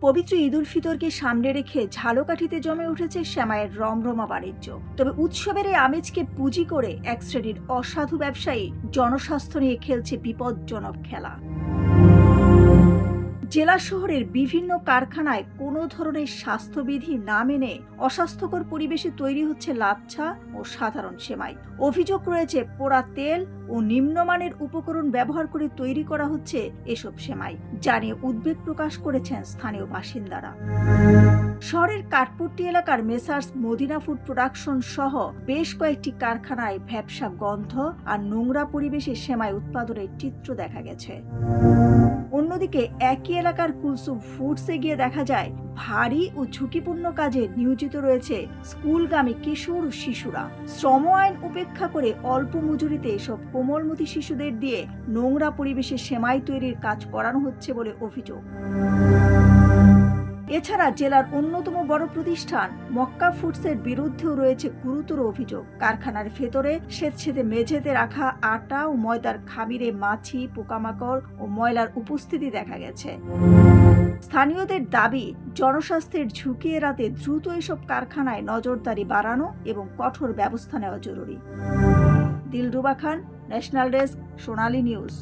পবিত্র ঈদ উল ফিতরকে সামনে রেখে ঝালকাঠিতে জমে উঠেছে সেমাইয়ের রমরমা বাণিজ্য। তবে উৎসবের এই আমেজকে পুঁজি করে এক শ্রেণীর অসাধু ব্যবসায়ী জনস্বাস্থ্য নিয়ে খেলছে বিপজ্জনক খেলা। জেলা শহরের বিভিন্ন কারখানায় কোনো ধরনের স্বাস্থ্যবিধি না মেনে অস্বাস্থ্যকর পরিবেশে তৈরি হচ্ছে লাচ্ছা ও সাধারণ সেমাই। অভিযোগ রয়েছে পোড়া তেল ও নিম্নমানের উপকরণ ব্যবহার করে তৈরি করা হচ্ছে এসব সেমাই, যা নিয়ে উদ্বেগ প্রকাশ করেছেন স্থানীয় বাসিন্দারা। শহরের কাঠপট্টি এলাকার মেসার্স মদিনা ফুড প্রোডাকশন সহ বেশ কয়েকটি কারখানায় ভ্যাপসা গন্ধ আর নোংরা পরিবেশে সেমাই উৎপাদনের চিত্র দেখা গেছে। অন্যদিকে একই এলাকার কুলসুম ফুডসে গিয়ে দেখা যায় ভারী ও ঝুঁকিপূর্ণ কাজে নিয়োজিত রয়েছে স্কুলগামী কিশোর শিশুরা। শ্রম আইন উপেক্ষা করে অল্প মজুরিতে এসব কোমলমতি শিশুদের দিয়ে নোংরা পরিবেশে সেমাই তৈরির কাজ করানো হচ্ছে বলে অভিযোগ। এছাড়া জেলার অন্যতম বড় প্রতিষ্ঠান মক্কা ফুডসের বিরুদ্ধেও রয়েছে গুরুতর অভিযোগ। কারখানার ভেতরে স্বেচ্ছেদে মেঝেতে রাখা আটা ও ময়দার খামিরে মাছি, পোকামাকড় ও ময়লার উপস্থিতি দেখা গেছে। স্থানীয়দের দাবি, জনস্বাস্থ্যের ঝুঁকি এড়াতে দ্রুত এসব কারখানায় নজরদারি বাড়ানো এবং কঠোর ব্যবস্থা নেওয়া জরুরি। দিলরুবা খান, ন্যাশনাল ডেস্ক, সোনালী নিউজ।